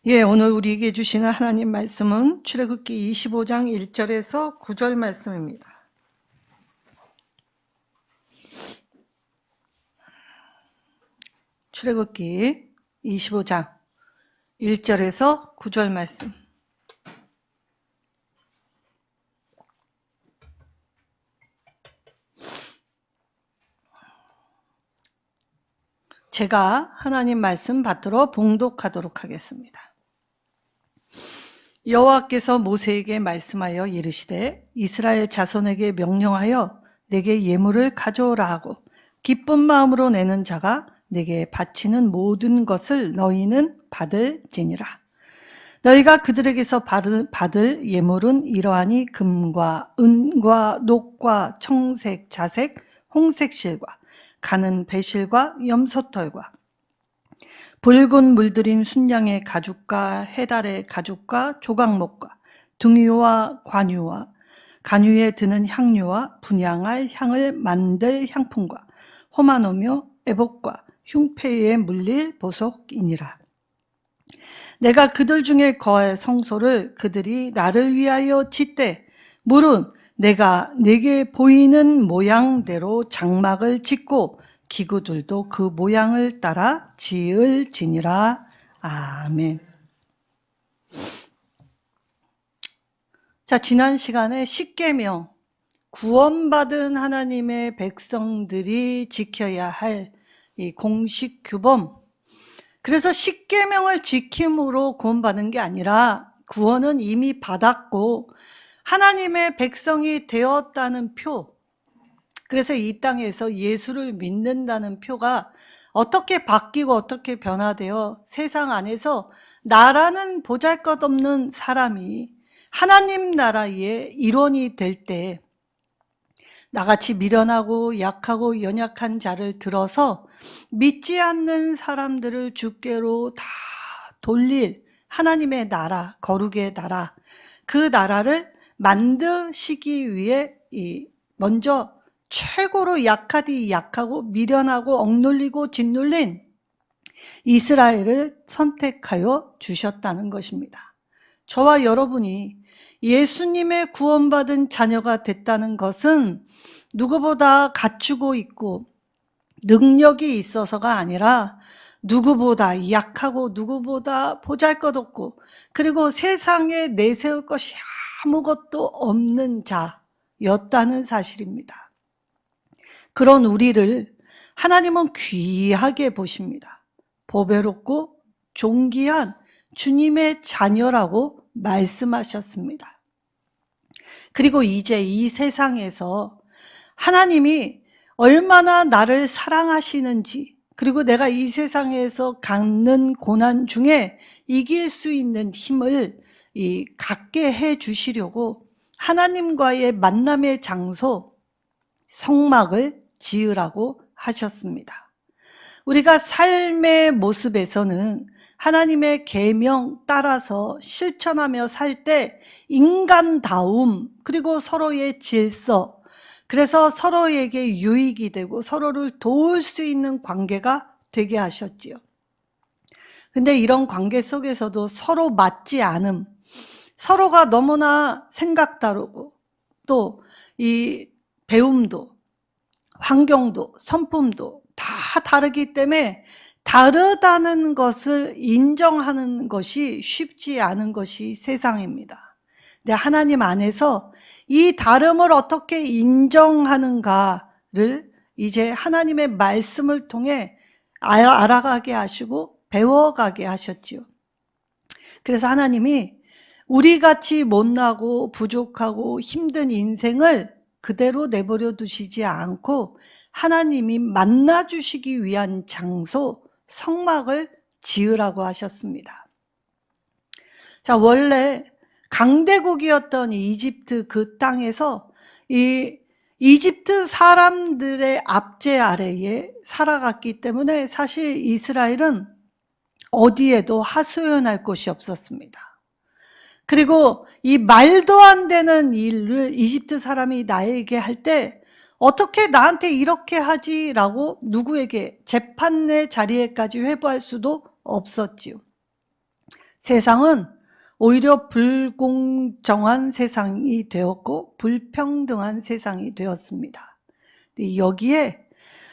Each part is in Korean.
오늘 우리에게 주시는 하나님 말씀은 출애굽기 25장 1절에서 9절 말씀입니다. 출애굽기 25장 1절에서 9절 말씀. 제가 하나님 말씀 받들어 봉독하도록 하겠습니다. 여호와께서 모세에게 말씀하여 이르시되 이스라엘 자손에게 명령하여 내게 예물을 가져오라 하고 기쁜 마음으로 내는 자가 내게 바치는 모든 것을 너희는 받을지니라. 너희가 그들에게서 받을 예물은 이러하니 금과 은과 녹과 청색, 자색, 홍색 실과 가는 배실과 염소털과 붉은 물들인 순양의 가죽과 해달의 가죽과 조각목과 등유와 관유와 간유에 드는 향료와 분향할 향을 만들 향품과 호마노며 애복과 흉패에 물릴 보석이니라. 내가 그들 중에 거할 성소를 그들이 나를 위하여 짓되 물은 내가 내게 보이는 모양대로 장막을 짓고 기구들도 그 모양을 따라 지을지니라. 아멘. 자, 지난 시간에 십계명, 구원받은 하나님의 백성들이 지켜야 할 이 공식 규범. 그래서 십계명을 지킴으로 구원받는 게 아니라 구원은 이미 받았고 하나님의 백성이 되었다는 표. 그래서 이 땅에서 예수를 믿는다는 표가 어떻게 바뀌고 어떻게 변화되어 세상 안에서 나라는 보잘것없는 사람이 하나님 나라의 일원이 될 때 나같이 미련하고 약하고 연약한 자를 들어서 믿지 않는 사람들을 주께로 다 돌릴 하나님의 나라, 거룩의 나라, 그 나라를 만드시기 위해 먼저 최고로 약하디 약하고 미련하고 억눌리고 짓눌린 이스라엘을 선택하여 주셨다는 것입니다. 저와 여러분이 예수님의 구원받은 자녀가 됐다는 것은 누구보다 갖추고 있고 능력이 있어서가 아니라 누구보다 약하고 누구보다 보잘것없고 그리고 세상에 내세울 것이 아무것도 없는 자였다는 사실입니다. 그런 우리를 하나님은 귀하게 보십니다. 보배롭고 존귀한 주님의 자녀라고 말씀하셨습니다. 그리고 이제 이 세상에서 하나님이 얼마나 나를 사랑하시는지, 그리고 내가 이 세상에서 겪는 고난 중에 이길 수 있는 힘을 갖게 해 주시려고 하나님과의 만남의 장소, 성막을 지으라고 하셨습니다. 우리가 삶의 모습에서는 하나님의 계명 따라서 실천하며 살 때 인간다움, 그리고 서로의 질서, 그래서 서로에게 유익이 되고 서로를 도울 수 있는 관계가 되게 하셨지요. 근데 이런 관계 속에서도 서로 맞지 않음, 서로가 너무나 생각 다르고 또 이 배움도 환경도 성품도 다 다르기 때문에 다르다는 것을 인정하는 것이 쉽지 않은 것이 세상입니다. 근데 하나님 안에서 이 다름을 어떻게 인정하는가를 이제 하나님의 말씀을 통해 알아가게 하시고 배워가게 하셨지요. 그래서 하나님이 우리같이 못나고 부족하고 힘든 인생을 그대로 내버려 두시지 않고 하나님이 만나주시기 위한 장소, 성막을 지으라고 하셨습니다. 자, 원래 강대국이었던 이집트 그 땅에서 이 이집트 사람들의 압제 아래에 살아갔기 때문에 사실 이스라엘은 어디에도 하소연할 곳이 없었습니다. 그리고 이 말도 안 되는 일을 이집트 사람이 나에게 할 때 어떻게 나한테 이렇게 하지라고 누구에게 재판의 자리에까지 회부할 수도 없었지요. 세상은 오히려 불공정한 세상이 되었고 불평등한 세상이 되었습니다. 여기에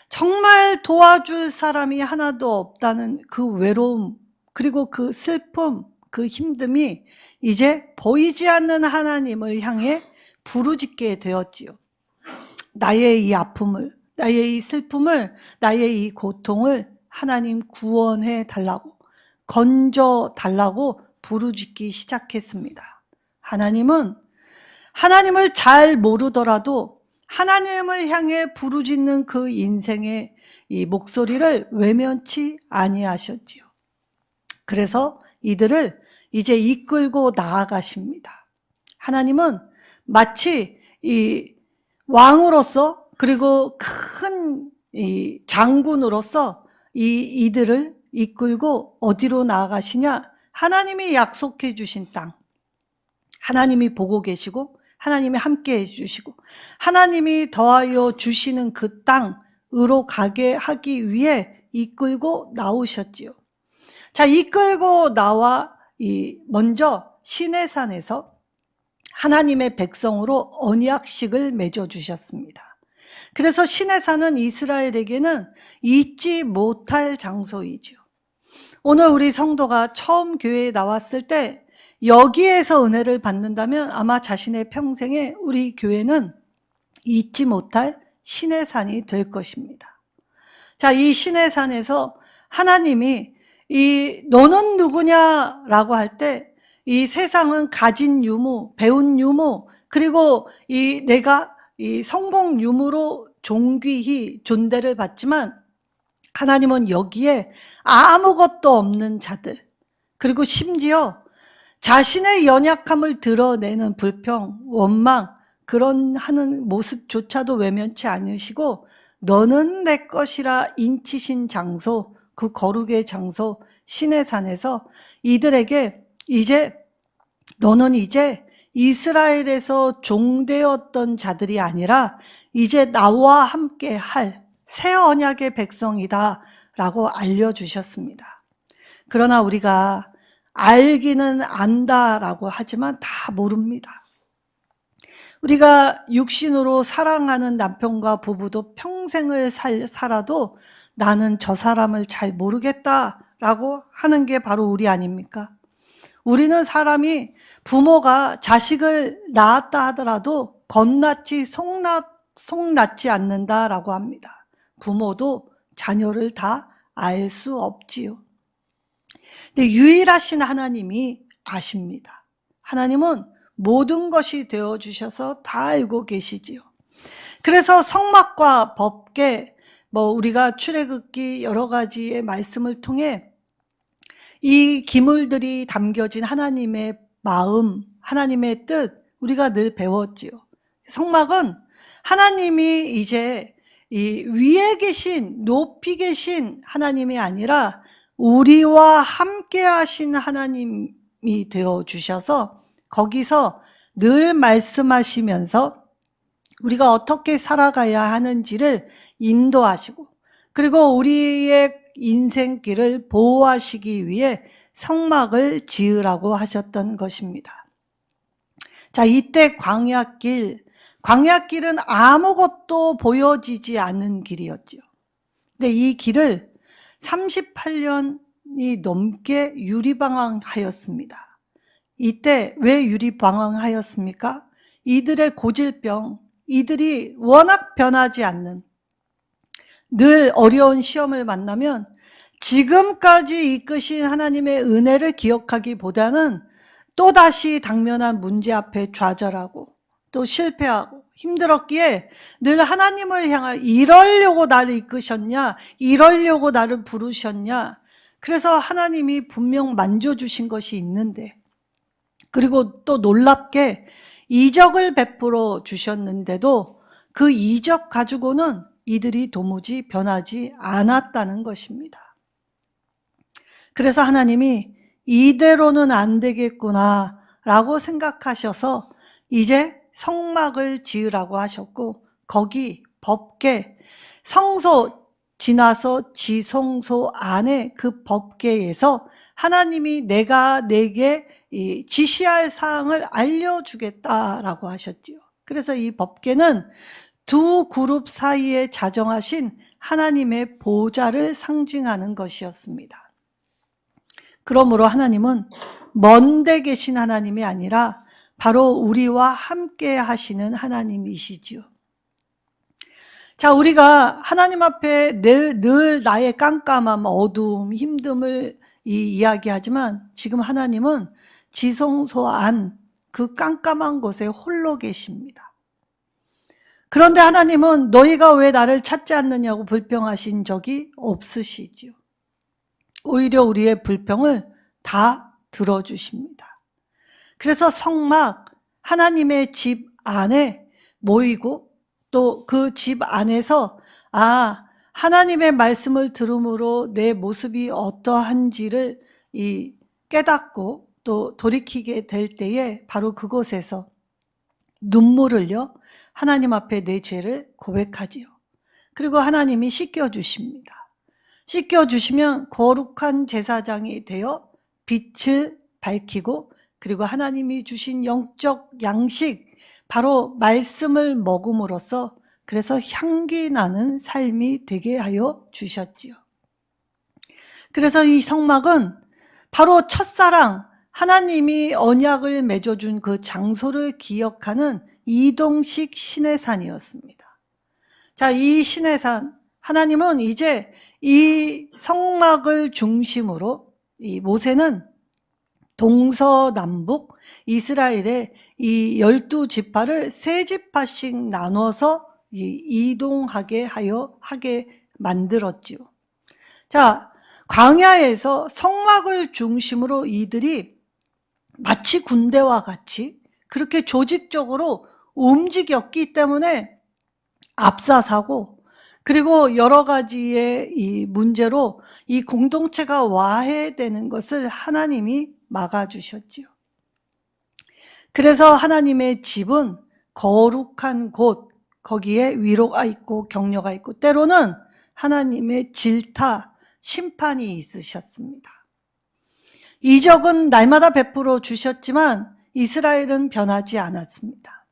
정말 도와줄 사람이 하나도 없다는 그 외로움, 그리고 그 슬픔, 그 힘듦이 이제 보이지 않는 하나님을 향해 부르짖게 되었지요. 나의 이 아픔을, 나의 이 슬픔을, 나의 이 고통을 하나님 구원해 달라고, 건져 달라고 부르짖기 시작했습니다. 하나님은 하나님을 잘 모르더라도 하나님을 향해 부르짖는 그 인생의 이 목소리를 외면치 아니하셨지요. 그래서 이들을 이제 이끌고 나아가십니다. 하나님은 마치 이 왕으로서, 그리고 큰 이 장군으로서 이들을 이끌고 어디로 나아가시냐? 하나님이 약속해 주신 땅, 하나님이 보고 계시고 하나님이 함께 해주시고 하나님이 더하여 주시는 그 땅으로 가게 하기 위해 이끌고 나오셨지요. 자, 이끌고 나와 먼저 시내산에서 하나님의 백성으로 언약식을 맺어주셨습니다. 그래서 시내산은 이스라엘에게는 잊지 못할 장소이지요. 오늘 우리 성도가 처음 교회에 나왔을 때 여기에서 은혜를 받는다면 아마 자신의 평생에 우리 교회는 잊지 못할 시내산이 될 것입니다. 자, 이 시내산에서 하나님이 너는 누구냐라고 할 때 이 세상은 가진 유무, 배운 유무, 그리고 내가 성공 유무로 존귀히 존대를 받지만 하나님은 여기에 아무것도 없는 자들, 그리고 심지어 자신의 연약함을 드러내는 불평, 원망, 그런 하는 모습조차도 외면치 않으시고 너는 내 것이라 인치신 장소, 그 거룩의 장소 시내산에서 이들에게 너는 이제 이스라엘에서 종되었던 자들이 아니라 이제 나와 함께 할 새 언약의 백성이다 라고 알려주셨습니다. 그러나 우리가 알기는 안다라고 하지만 다 모릅니다. 우리가 육신으로 사랑하는 남편과 부부도 평생을 살아도 나는 저 사람을 잘 모르겠다라고 하는 게 바로 우리 아닙니까? 우리는 사람이 부모가 자식을 낳았다 하더라도 겉낫지 속낫지 않는다라고 합니다. 부모도 자녀를 다 알 수 없지요. 근데 유일하신 하나님이 아십니다. 하나님은 모든 것이 되어주셔서 다 알고 계시지요. 그래서 성막과 법궤, 우리가 출애굽기 여러 가지의 말씀을 통해 이 기물들이 담겨진 하나님의 마음, 하나님의 뜻, 우리가 늘 배웠지요. 성막은 하나님이 이제 이 위에 계신, 높이 계신 하나님이 아니라 우리와 함께 하신 하나님이 되어 주셔서 거기서 늘 말씀하시면서 우리가 어떻게 살아가야 하는지를 인도하시고, 그리고 우리의 인생길을 보호하시기 위해 성막을 지으라고 하셨던 것입니다. 자, 이때 광야길은 아무것도 보여지지 않는 길이었죠. 근데 이 길을 38년이 넘게 유리방황하였습니다. 이때 왜 유리방황하였습니까? 이들의 고질병, 이들이 워낙 변하지 않는, 늘 어려운 시험을 만나면 지금까지 이끄신 하나님의 은혜를 기억하기보다는 또다시 당면한 문제 앞에 좌절하고 또 실패하고 힘들었기에 늘 하나님을 향하여 이러려고 나를 이끄셨냐, 이러려고 나를 부르셨냐. 그래서 하나님이 분명 만져주신 것이 있는데, 그리고 또 놀랍게 이적을 베풀어 주셨는데도 그 이적 가지고는 이들이 도무지 변하지 않았다는 것입니다. 그래서 하나님이 이대로는 안 되겠구나 라고 생각하셔서 이제 성막을 지으라고 하셨고, 거기 법궤, 성소 지나서 지성소 안에 그 법궤에서 하나님이 내가 내게 이 지시할 사항을 알려주겠다라고 하셨지요. 그래서 이 법궤는 두 그룹 사이에 자정하신 하나님의 보좌를 상징하는 것이었습니다. 그러므로 하나님은 먼데 계신 하나님이 아니라 바로 우리와 함께 하시는 하나님이시지요. 자, 우리가 하나님 앞에 늘 나의 깜깜함, 어두움, 힘듦을 이야기하지만 지금 하나님은 지성소 안 그 깜깜한 곳에 홀로 계십니다. 그런데 하나님은 너희가 왜 나를 찾지 않느냐고 불평하신 적이 없으시지요. 오히려 우리의 불평을 다 들어주십니다. 그래서 성막, 하나님의 집 안에 모이고 또 그 집 안에서 하나님의 말씀을 들음으로 내 모습이 어떠한지를 깨닫고 또 돌이키게 될 때에 바로 그곳에서 눈물을 흘려 하나님 앞에 내 죄를 고백하지요. 그리고 하나님이 씻겨주십니다. 씻겨주시면 거룩한 제사장이 되어 빛을 밝히고 그리고 하나님이 주신 영적 양식, 바로 말씀을 먹음으로써 그래서 향기 나는 삶이 되게 하여 주셨지요. 그래서 이 성막은 바로 첫사랑, 하나님이 언약을 맺어준 그 장소를 기억하는 이동식 시내산이었습니다. 자, 이 시내산, 하나님은 이제 이 성막을 중심으로 이 모세는 동서남북 이스라엘의 이 12지파를 3지파씩 나눠서 이동하게 하게 만들었지요. 자, 광야에서 성막을 중심으로 이들이 마치 군대와 같이 그렇게 조직적으로 움직였기 때문에 압사사고 그리고 여러 가지의 이 문제로 이 공동체가 와해되는 것을 하나님이 막아주셨지요. 그래서 하나님의 집은 거룩한 곳, 거기에 위로가 있고 격려가 있고 때로는 하나님의 질타, 심판이 있으셨습니다. 이적은 날마다 베풀어 주셨지만 이스라엘은 변하지 않았습니다.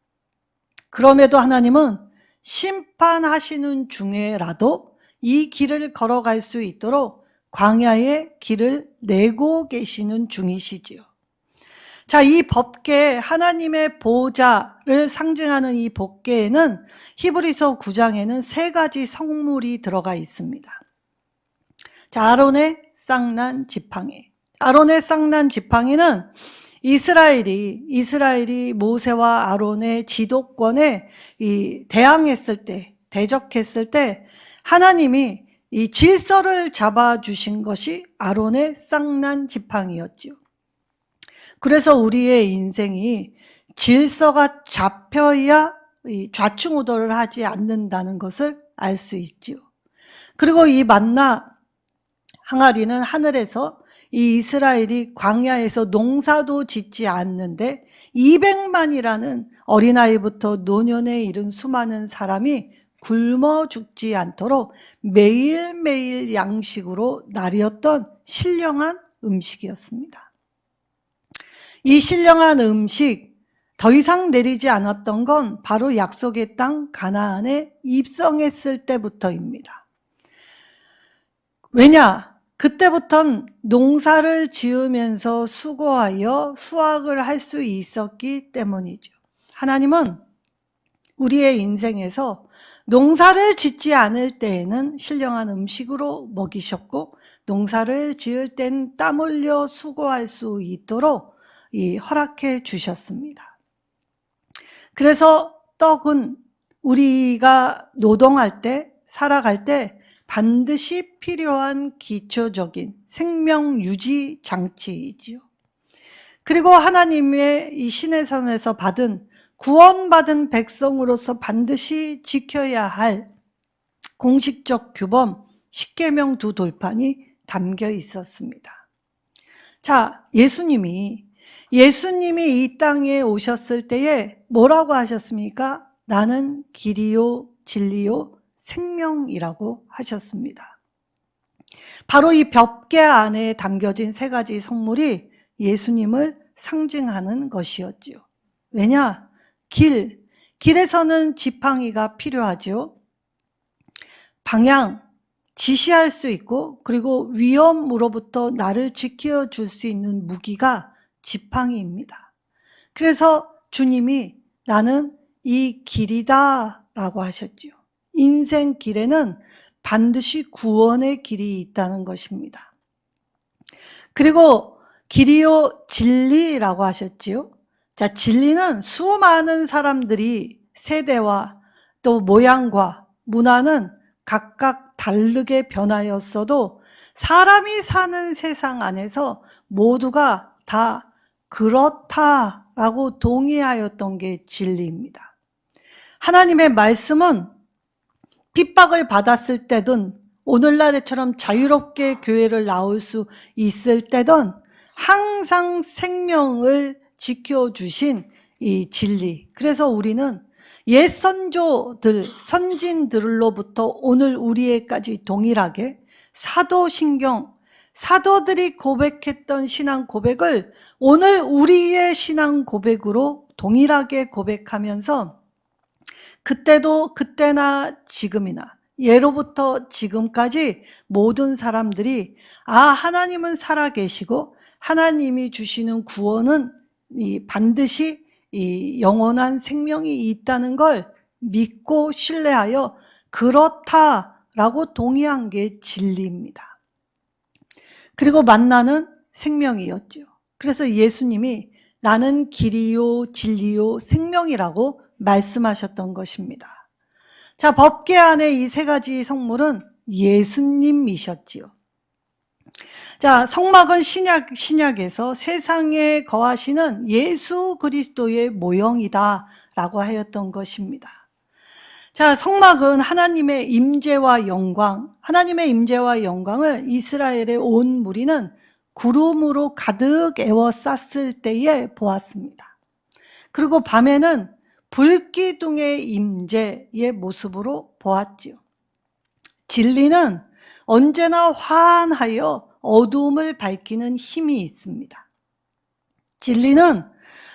그럼에도 하나님은 심판하시는 중에라도 이 길을 걸어갈 수 있도록 광야의 길을 내고 계시는 중이시지요. 자, 이 법궤, 하나님의 보좌를 상징하는 이 법궤에는 히브리서 9장에는 3가지 성물이 들어가 있습니다. 자, 아론의 쌍난 지팡이. 아론의 쌍난 지팡이는 이스라엘이 모세와 아론의 지도권에 대항했을 때, 대적했을 때 하나님이 이 질서를 잡아주신 것이 아론의 쌍난 지팡이였지요. 그래서 우리의 인생이 질서가 잡혀야 좌충우돌을 하지 않는다는 것을 알 수 있지요. 그리고 이 만나 항아리는 하늘에서 이 이스라엘이 광야에서 농사도 짓지 않는데 200만이라는 어린아이부터 노년에 이른 수많은 사람이 굶어 죽지 않도록 매일매일 양식으로 나뉘었던 신령한 음식이었습니다. 이 신령한 음식, 더 이상 내리지 않았던 건 바로 약속의 땅 가나안에 입성했을 때부터입니다. 왜냐? 그때부터는 농사를 지으면서 수고하여 수확을 할 수 있었기 때문이죠. 하나님은 우리의 인생에서 농사를 짓지 않을 때에는 신령한 음식으로 먹이셨고 농사를 지을 땐 땀 흘려 수고할 수 있도록 허락해 주셨습니다. 그래서 떡은 우리가 노동할 때, 살아갈 때 반드시 필요한 기초적인 생명 유지 장치이지요. 그리고 하나님의 이 시내산에서 구원받은 백성으로서 반드시 지켜야 할 공식적 규범 10계명 2돌판이 담겨 있었습니다. 자, 예수님이 이 땅에 오셨을 때에 뭐라고 하셨습니까? 나는 길이요 진리요 생명이라고 하셨습니다. 바로 이 벽계 안에 담겨진 세 가지 성물이 예수님을 상징하는 것이었지요. 왜냐? 길에서는 지팡이가 필요하죠. 방향, 지시할 수 있고, 그리고 위험으로부터 나를 지켜줄 수 있는 무기가 지팡이입니다. 그래서 주님이 나는 이 길이다 라고 하셨지요. 인생 길에는 반드시 구원의 길이 있다는 것입니다. 그리고 길이요 진리라고 하셨지요. 자, 진리는 수많은 사람들이 세대와 또 모양과 문화는 각각 다르게 변하였어도 사람이 사는 세상 안에서 모두가 다 그렇다라고 동의하였던 게 진리입니다. 하나님의 말씀은 핍박을 받았을 때든 오늘날처럼 자유롭게 교회를 나올 수 있을 때든 항상 생명을 지켜주신 이 진리. 그래서 우리는 옛 선조들, 선진들로부터 오늘 우리에까지 동일하게 사도신경, 사도들이 고백했던 신앙 고백을 오늘 우리의 신앙 고백으로 동일하게 고백하면서 그때도 그때나 지금이나 예로부터 지금까지 모든 사람들이 하나님은 살아계시고 하나님이 주시는 구원은 반드시 이 영원한 생명이 있다는 걸 믿고 신뢰하여 그렇다라고 동의한 게 진리입니다. 그리고 만나는 생명이었죠. 그래서 예수님이 나는 길이요 진리요 생명이라고 말씀하셨던 것입니다. 자, 법궤 안에 이 세 가지 성물은 예수님이셨지요. 자, 성막은 신약에서 세상에 거하시는 예수 그리스도의 모형이다 라고 하였던 것입니다. 자, 성막은 하나님의 임재와 영광, 하나님의 임재와 영광을 이스라엘의 온 무리는 구름으로 가득 에워쌌을 때에 보았습니다. 그리고 밤에는 불기둥의 임재의 모습으로 보았지요. 진리는 언제나 환하여 어두움을 밝히는 힘이 있습니다. 진리는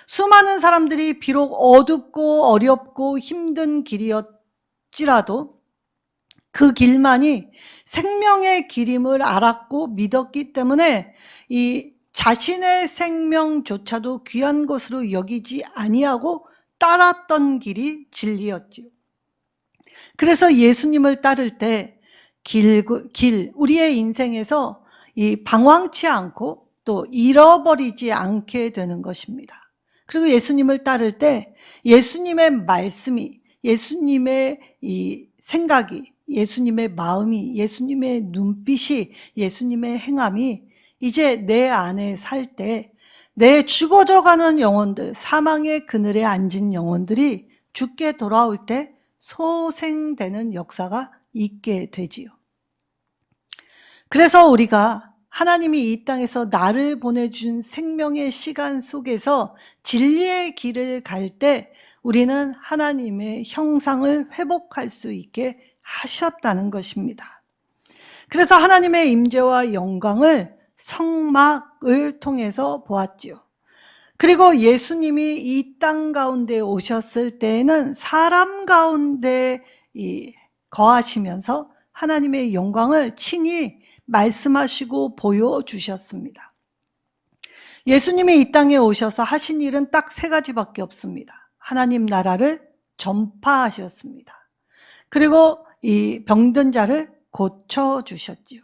수많은 사람들이 비록 어둡고 어렵고 힘든 길이었지라도 그 길만이 생명의 길임을 알았고 믿었기 때문에 이 자신의 생명조차도 귀한 것으로 여기지 아니하고 따랐던 길이 진리였지요. 그래서 예수님을 따를 때 우리의 인생에서 이 방황치 않고 또 잃어버리지 않게 되는 것입니다. 그리고 예수님을 따를 때 예수님의 말씀이, 예수님의 이 생각이, 예수님의 마음이, 예수님의 눈빛이, 예수님의 행함이 이제 내 안에 살 때 내 죽어져가는 영혼들, 사망의 그늘에 앉은 영혼들이 죽게 돌아올 때 소생되는 역사가 있게 되지요. 그래서 우리가 하나님이 이 땅에서 나를 보내준 생명의 시간 속에서 진리의 길을 갈 때 우리는 하나님의 형상을 회복할 수 있게 하셨다는 것입니다. 그래서 하나님의 임재와 영광을 성막을 통해서 보았지요. 그리고 예수님이 이 땅 가운데 오셨을 때에는 사람 가운데 거하시면서 하나님의 영광을 친히 말씀하시고 보여주셨습니다. 예수님이 이 땅에 오셔서 하신 일은 딱 세 가지밖에 없습니다. 하나님 나라를 전파하셨습니다. 그리고 이 병든 자를 고쳐주셨지요.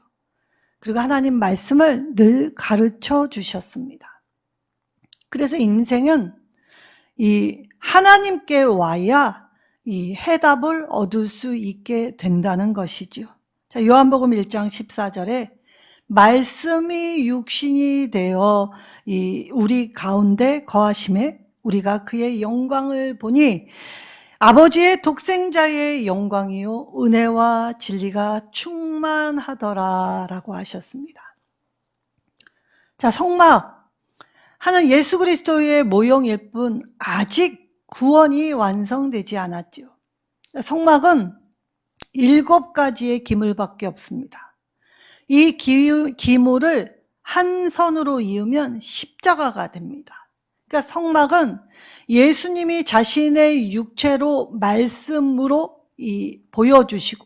그리고 하나님 말씀을 늘 가르쳐 주셨습니다. 그래서 인생은 이 하나님께 와야 이 해답을 얻을 수 있게 된다는 것이죠. 자, 요한복음 1장 14절에 말씀이 육신이 되어 우리 가운데 거하심에 우리가 그의 영광을 보니 아버지의 독생자의 영광이요 은혜와 진리가 충만하더라 라고 하셨습니다. 자, 성막 하는 예수 그리스도의 모형일 뿐 아직 구원이 완성되지 않았죠. 성막은 7가지의 기물밖에 없습니다. 이 기물을 한 선으로 이으면 십자가가 됩니다. 그러니까 성막은 예수님이 자신의 육체로 말씀으로 보여주시고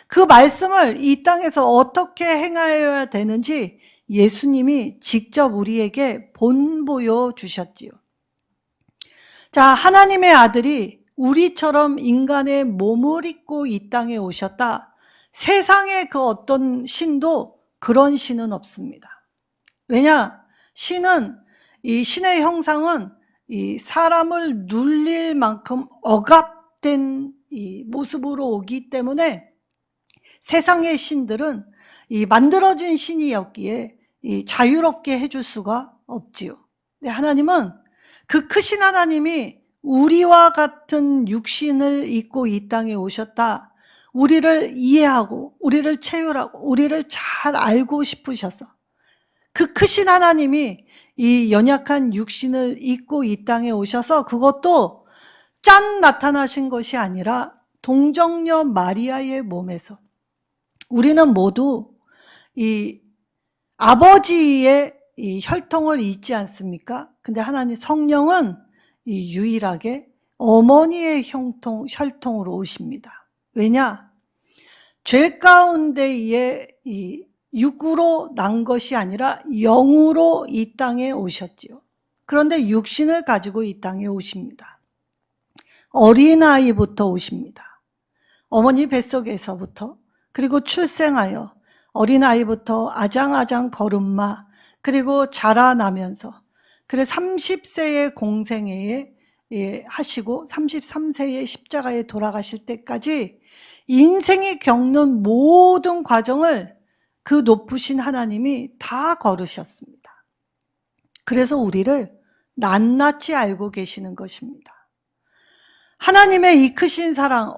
그 말씀을 이 땅에서 어떻게 행하여야 되는지 예수님이 직접 우리에게 본보여 주셨지요. 자, 하나님의 아들이 우리처럼 인간의 몸을 입고 이 땅에 오셨다. 세상에 그 어떤 신도 그런 신은 없습니다. 왜냐? 이 신의 형상은 이 사람을 눌릴 만큼 억압된 이 모습으로 오기 때문에 세상의 신들은 이 만들어진 신이었기에 이 자유롭게 해줄 수가 없지요. 근데 하나님은 그 크신 하나님이 우리와 같은 육신을 입고 이 땅에 오셨다. 우리를 이해하고 우리를 채울하고 우리를 잘 알고 싶으셔서 그 크신 하나님이 이 연약한 육신을 입고 이 땅에 오셔서 그것도 짠 나타나신 것이 아니라 동정녀 마리아의 몸에서 우리는 모두 이 아버지의 이 혈통을 잇지 않습니까? 근데 하나님 성령은 이 유일하게 어머니의 혈통으로 오십니다. 왜냐? 죄 가운데에 이 육으로 난 것이 아니라 영으로 이 땅에 오셨지요. 그런데 육신을 가지고 이 땅에 오십니다. 어린아이부터 오십니다. 어머니 뱃속에서부터 그리고 출생하여 어린아이부터 아장아장 걸음마 그리고 자라나면서 그래 30세의 공생애에 하시고 33세의 십자가에 돌아가실 때까지 인생이 겪는 모든 과정을 그 높으신 하나님이 다 걸으셨습니다. 그래서 우리를 낱낱이 알고 계시는 것입니다. 하나님의 이 크신 사랑,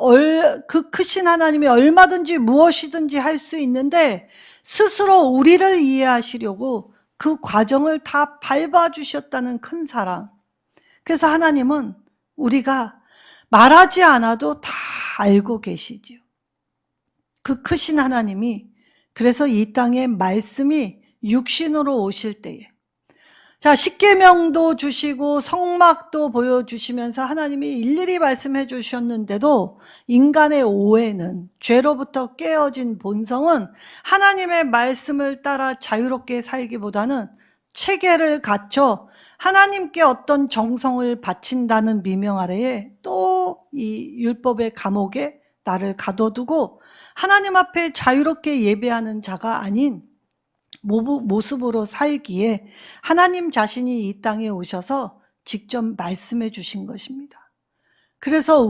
그 크신 하나님이 얼마든지 무엇이든지 할 수 있는데 스스로 우리를 이해하시려고 그 과정을 다 밟아주셨다는 큰 사랑. 그래서 하나님은 우리가 말하지 않아도 다 알고 계시지요. 그 크신 하나님이 그래서 이 땅에 말씀이 육신으로 오실 때에 자, 십계명도 주시고 성막도 보여주시면서 하나님이 일일이 말씀해 주셨는데도 인간의 오해는 죄로부터 깨어진 본성은 하나님의 말씀을 따라 자유롭게 살기보다는 체계를 갖춰 하나님께 어떤 정성을 바친다는 미명 아래에 또 이 율법의 감옥에 나를 가둬두고 하나님 앞에 자유롭게 예배하는 자가 아닌 모습으로 살기에 하나님 자신이 이 땅에 오셔서 직접 말씀해 주신 것입니다. 그래서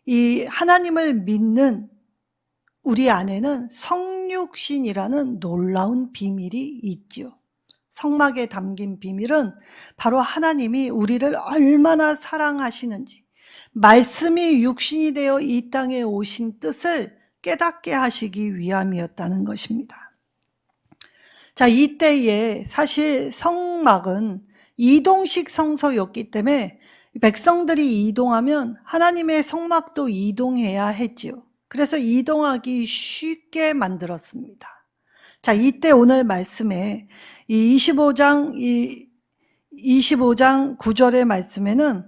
이 하나님을 믿는 우리 안에는 성육신이라는 놀라운 비밀이 있지요. 성막에 담긴 비밀은 바로 하나님이 우리를 얼마나 사랑하시는지 말씀이 육신이 되어 이 땅에 오신 뜻을 깨닫게 하시기 위함이었다는 것입니다. 자, 이때에 사실 성막은 이동식 성소였기 때문에 백성들이 이동하면 하나님의 성막도 이동해야 했지요. 그래서 이동하기 쉽게 만들었습니다. 자, 이때 오늘 말씀에 이 25장 9절의 말씀에는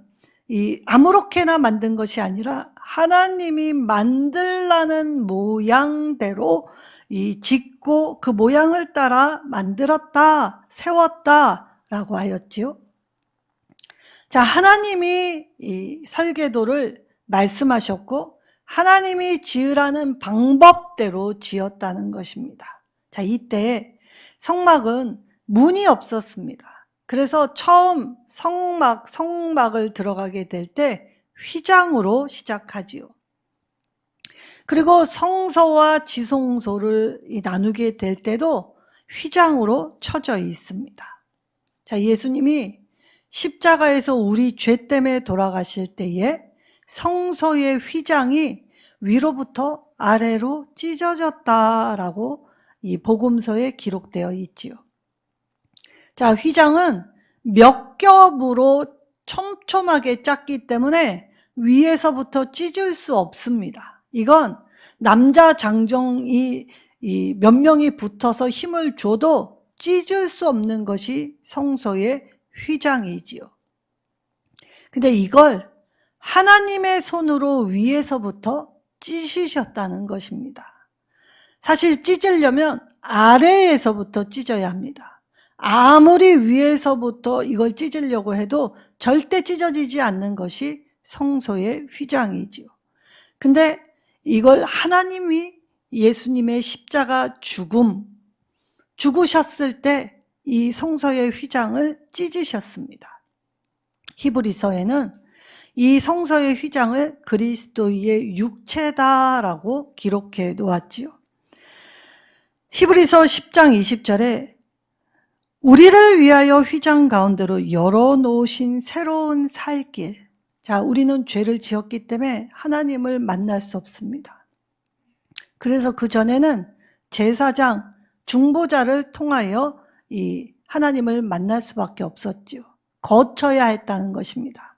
아무렇게나 만든 것이 아니라 하나님이 만들라는 모양대로 짓고 그 모양을 따라 만들었다, 세웠다라고 하였지요. 자, 하나님이 이 설계도를 말씀하셨고 하나님이 지으라는 방법대로 지었다는 것입니다. 자, 이때 성막은 문이 없었습니다. 그래서 처음 성막을 들어가게 될 때 휘장으로 시작하지요. 그리고 성소와 지성소를 나누게 될 때도 휘장으로 쳐져 있습니다. 자, 예수님이 십자가에서 우리 죄 때문에 돌아가실 때에 성소의 휘장이 위로부터 아래로 찢어졌다라고 이 복음서에 기록되어 있지요. 자, 휘장은 몇 겹으로 촘촘하게 짰기 때문에 위에서부터 찢을 수 없습니다. 이건 남자 장정이 이 몇 명이 붙어서 힘을 줘도 찢을 수 없는 것이 성소의 휘장이지요. 근데 이걸 하나님의 손으로 위에서부터 찢으셨다는 것입니다. 사실 찢으려면 아래에서부터 찢어야 합니다. 아무리 위에서부터 이걸 찢으려고 해도 절대 찢어지지 않는 것이 성소의 휘장이지요. 근데 이걸 하나님이 예수님의 십자가 죽으셨을 때 이 성소의 휘장을 찢으셨습니다. 히브리서에는 이 성소의 휘장을 그리스도의 육체다라고 기록해 놓았지요. 히브리서 10장 20절에 우리를 위하여 휘장 가운데로 열어놓으신 새로운 살 길. 자, 우리는 죄를 지었기 때문에 하나님을 만날 수 없습니다. 그래서 그 전에는 제사장, 중보자를 통하여 이 하나님을 만날 수밖에 없었지요. 거쳐야 했다는 것입니다.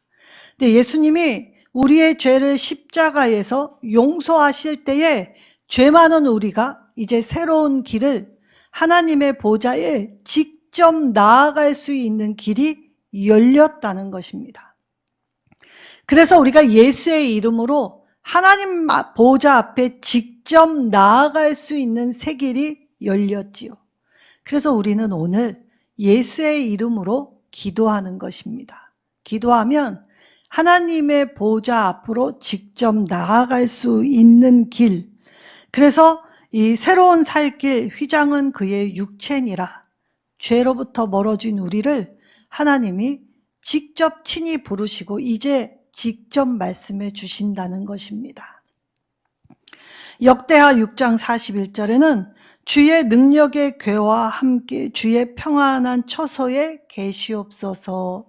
근데 예수님이 우리의 죄를 십자가에서 용서하실 때에 죄 많은 우리가 이제 새로운 길을 하나님의 보좌에 직접 나아갈 수 있는 길이 열렸다는 것입니다. 그래서 우리가 예수의 이름으로 하나님 보좌 앞에 직접 나아갈 수 있는 새 길이 열렸지요. 그래서 우리는 오늘 예수의 이름으로 기도하는 것입니다. 기도하면 하나님의 보좌 앞으로 직접 나아갈 수 있는 길. 그래서 이 새로운 살 길, 휘장은 그의 육체니라. 죄로부터 멀어진 우리를 하나님이 직접 친히 부르시고 이제 직접 말씀해 주신다는 것입니다. 역대하 6장 41절에는 주의 능력의 궤와 함께 주의 평안한 처소에 계시옵소서.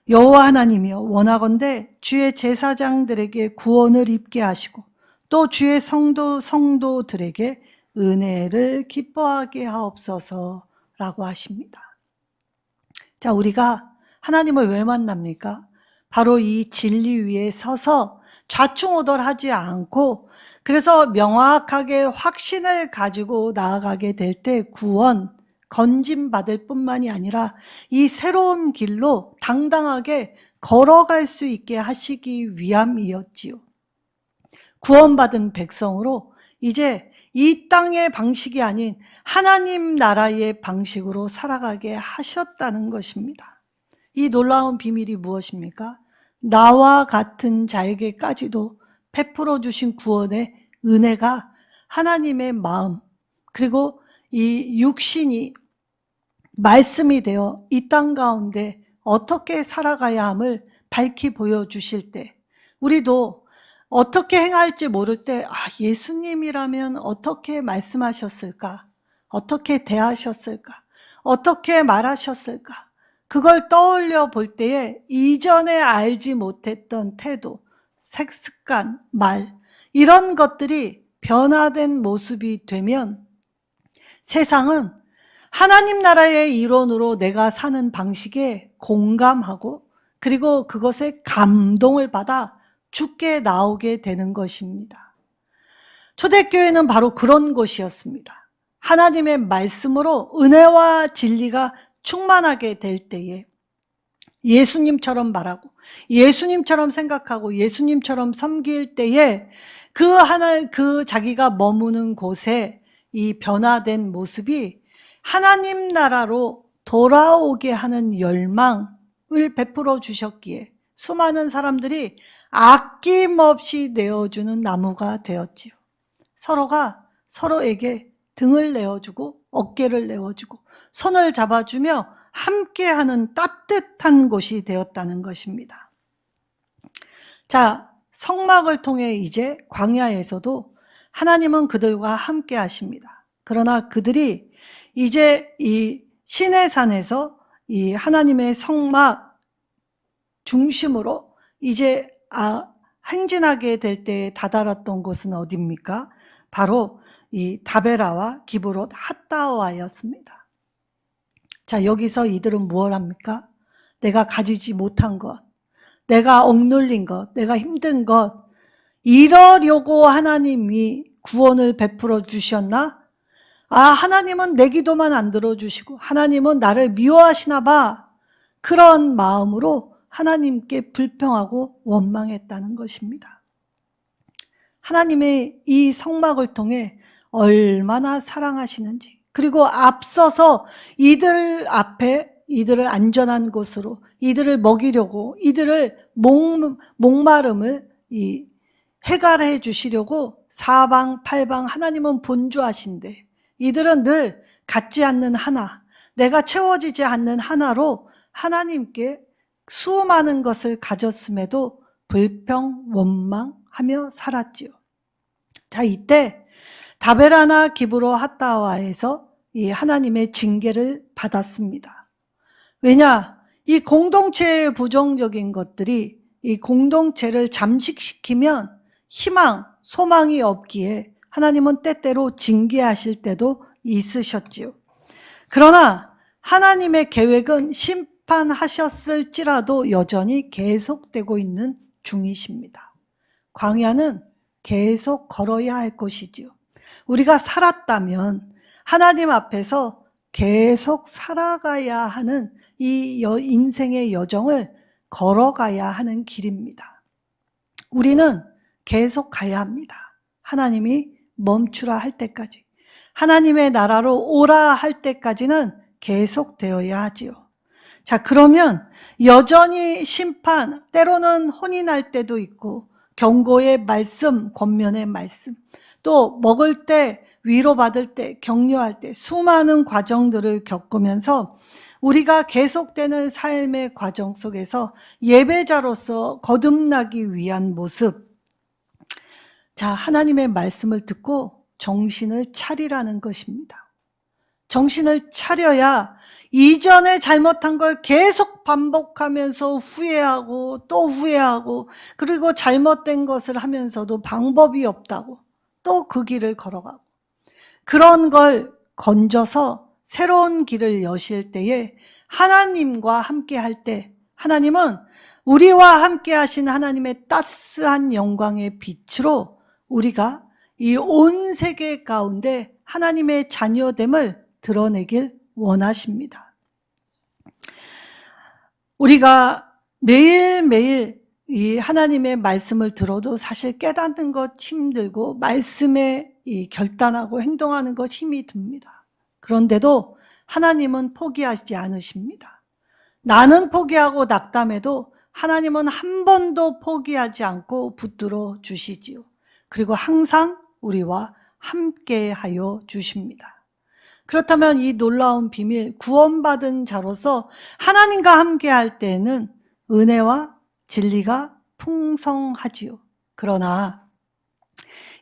여호와 하나님이여 원하건대 주의 제사장들에게 구원을 입게 하시고 또 주의 성도들에게 은혜를 기뻐하게 하옵소서라고 하십니다. 자, 우리가 하나님을 왜 만납니까? 바로 이 진리 위에 서서 좌충우돌하지 않고 그래서 명확하게 확신을 가지고 나아가게 될 때 구원, 건짐받을 뿐만이 아니라 이 새로운 길로 당당하게 걸어갈 수 있게 하시기 위함이었지요. 구원받은 백성으로 이제 이 땅의 방식이 아닌 하나님 나라의 방식으로 살아가게 하셨다는 것입니다. 이 놀라운 비밀이 무엇입니까? 나와 같은 자에게까지도 베풀어 주신 구원의 은혜가 하나님의 마음, 그리고 이 육신이 말씀이 되어 이 땅 가운데 어떻게 살아가야 함을 밝히 보여주실 때 우리도 어떻게 행할지 모를 때 예수님이라면 어떻게 말씀하셨을까? 어떻게 대하셨을까? 어떻게 말하셨을까? 그걸 떠올려 볼 때에 이전에 알지 못했던 태도, 색습관, 말 이런 것들이 변화된 모습이 되면 세상은 하나님 나라의 일원으로 내가 사는 방식에 공감하고 그리고 그것에 감동을 받아 주께 나오게 되는 것입니다. 초대교회는 바로 그런 곳이었습니다. 하나님의 말씀으로 은혜와 진리가 충만하게 될 때에 예수님처럼 말하고 예수님처럼 생각하고 예수님처럼 섬길 때에 그 자기가 머무는 곳에 이 변화된 모습이 하나님 나라로 돌아오게 하는 열망을 베풀어 주셨기에 수많은 사람들이 아낌없이 내어주는 나무가 되었지요. 서로가 서로에게 등을 내어주고 어깨를 내어주고 손을 잡아주며 함께하는 따뜻한 곳이 되었다는 것입니다. 자, 성막을 통해 이제 광야에서도 하나님은 그들과 함께 하십니다. 그러나 그들이 이제 이 시내산에서 이 하나님의 성막 중심으로 이제 행진하게 될 때에 다다랐던 곳은 어디입니까? 바로 이 다베라와 기브롯 핫다와였습니다. 자, 여기서 이들은 무엇을 합니까? 내가 가지지 못한 것, 내가 억눌린 것, 내가 힘든 것, 이러려고 하나님이 구원을 베풀어 주셨나? 하나님은 내 기도만 안 들어주시고 하나님은 나를 미워하시나 봐. 그런 마음으로 하나님께 불평하고 원망했다는 것입니다. 하나님의 이 성막을 통해 얼마나 사랑하시는지, 그리고 앞서서 이들 앞에 이들을 안전한 곳으로, 이들을 먹이려고, 이들을 목마름을 해결해 주시려고 사방팔방 하나님은 본주하신데, 이들은 늘 갖지 않는 하나, 내가 채워지지 않는 하나로 하나님께 수많은 것을 가졌음에도 불평, 원망하며 살았지요. 자, 이때 다베라나 기브로 핫다와에서 이 하나님의 징계를 받았습니다. 왜냐? 이 공동체의 부정적인 것들이 이 공동체를 잠식시키면 희망, 소망이 없기에 하나님은 때때로 징계하실 때도 있으셨지요. 그러나 하나님의 계획은 심판하셨을지라도 여전히 계속되고 있는 중이십니다. 광야는 계속 걸어야 할 것이지요. 우리가 살았다면 하나님 앞에서 계속 살아가야 하는 이 인생의 여정을 걸어가야 하는 길입니다. 우리는 계속 가야 합니다. 하나님이 멈추라 할 때까지, 하나님의 나라로 오라 할 때까지는 계속되어야 하지요. 자, 그러면 여전히 심판, 때로는 혼이 날 때도 있고, 경고의 말씀, 권면의 말씀, 또 먹을 때, 위로받을 때, 격려할 때 수많은 과정들을 겪으면서 우리가 계속되는 삶의 과정 속에서 예배자로서 거듭나기 위한 모습, 자, 하나님의 말씀을 듣고 정신을 차리라는 것입니다. 정신을 차려야 이전에 잘못한 걸 계속 반복하면서 후회하고 또 후회하고, 그리고 잘못된 것을 하면서도 방법이 없다고 또 그 길을 걸어가고, 그런 걸 건져서 새로운 길을 여실 때에 하나님과 함께 할 때, 하나님은 우리와 함께 하신 하나님의 따스한 영광의 빛으로 우리가 이 온 세계 가운데 하나님의 자녀됨을 드러내길 원하십니다. 우리가 매일매일 이 하나님의 말씀을 들어도 사실 깨닫는 것 힘들고, 말씀에 결단하고 행동하는 것 힘이 듭니다. 그런데도 하나님은 포기하지 않으십니다. 나는 포기하고 낙담해도 하나님은 한 번도 포기하지 않고 붙들어 주시지요. 그리고 항상 우리와 함께하여 주십니다. 그렇다면 이 놀라운 비밀, 구원받은 자로서 하나님과 함께할 때에는 은혜와 진리가 풍성하지요. 그러나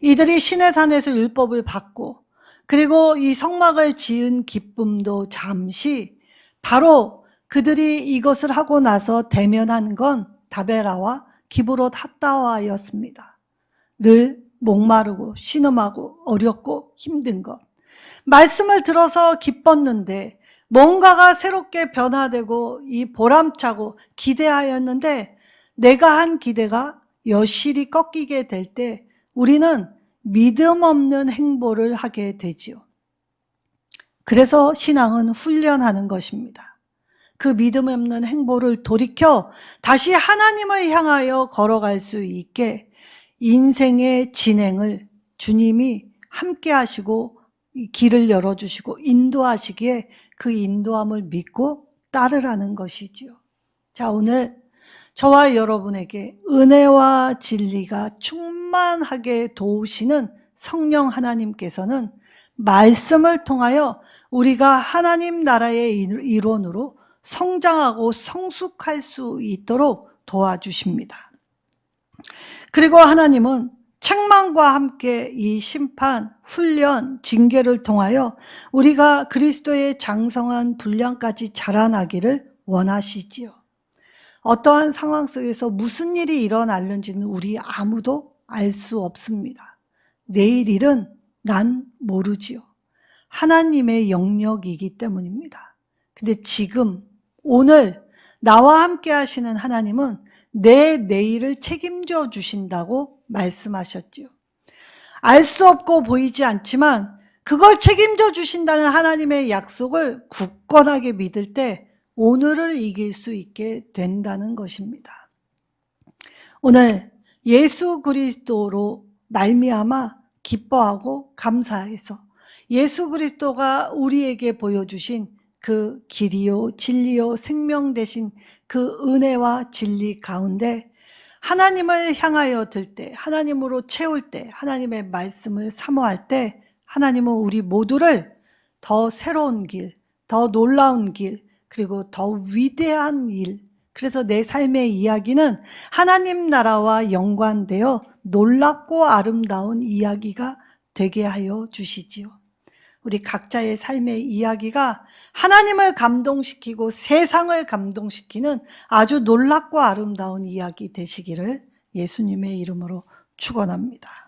이들이 시내산에서 율법을 받고, 그리고 이 성막을 지은 기쁨도 잠시, 바로 그들이 이것을 하고 나서 대면한 건 다베라와 기브롯 핫다와였습니다. 늘 목마르고 신음하고 어렵고 힘든 것, 말씀을 들어서 기뻤는데 뭔가가 새롭게 변화되고 이 보람차고 기대하였는데, 내가 한 기대가 여실히 꺾이게 될 때 우리는 믿음 없는 행보를 하게 되지요. 그래서 신앙은 훈련하는 것입니다. 그 믿음 없는 행보를 돌이켜 다시 하나님을 향하여 걸어갈 수 있게 인생의 진행을 주님이 함께 하시고 길을 열어주시고 인도하시기에 그 인도함을 믿고 따르라는 것이지요. 자, 오늘 저와 여러분에게 은혜와 진리가 충만하게 도우시는 성령 하나님께서는 말씀을 통하여 우리가 하나님 나라의 일원으로 성장하고 성숙할 수 있도록 도와주십니다. 그리고 하나님은 책망과 함께 이 심판, 훈련, 징계를 통하여 우리가 그리스도의 장성한 분량까지 자라나기를 원하시지요. 어떠한 상황 속에서 무슨 일이 일어날는지는 우리 아무도 알 수 없습니다. 내일 일은 난 모르지요. 하나님의 영역이기 때문입니다. 근데 지금, 오늘 나와 함께 하시는 하나님은 내 내일을 책임져 주신다고 말씀하셨지요. 알 수 없고 보이지 않지만 그걸 책임져 주신다는 하나님의 약속을 굳건하게 믿을 때 오늘을 이길 수 있게 된다는 것입니다. 오늘 예수 그리스도로 말미암아 기뻐하고 감사해서 예수 그리스도가 우리에게 보여주신 그 길이요 진리요 생명 되신 그 은혜와 진리 가운데 하나님을 향하여 들 때, 하나님으로 채울 때, 하나님의 말씀을 사모할 때 하나님은 우리 모두를 더 새로운 길, 더 놀라운 길, 그리고 더 위대한 일, 그래서 내 삶의 이야기는 하나님 나라와 연관되어 놀랍고 아름다운 이야기가 되게 하여 주시지요. 우리 각자의 삶의 이야기가 하나님을 감동시키고 세상을 감동시키는 아주 놀랍고 아름다운 이야기 되시기를 예수님의 이름으로 축원합니다.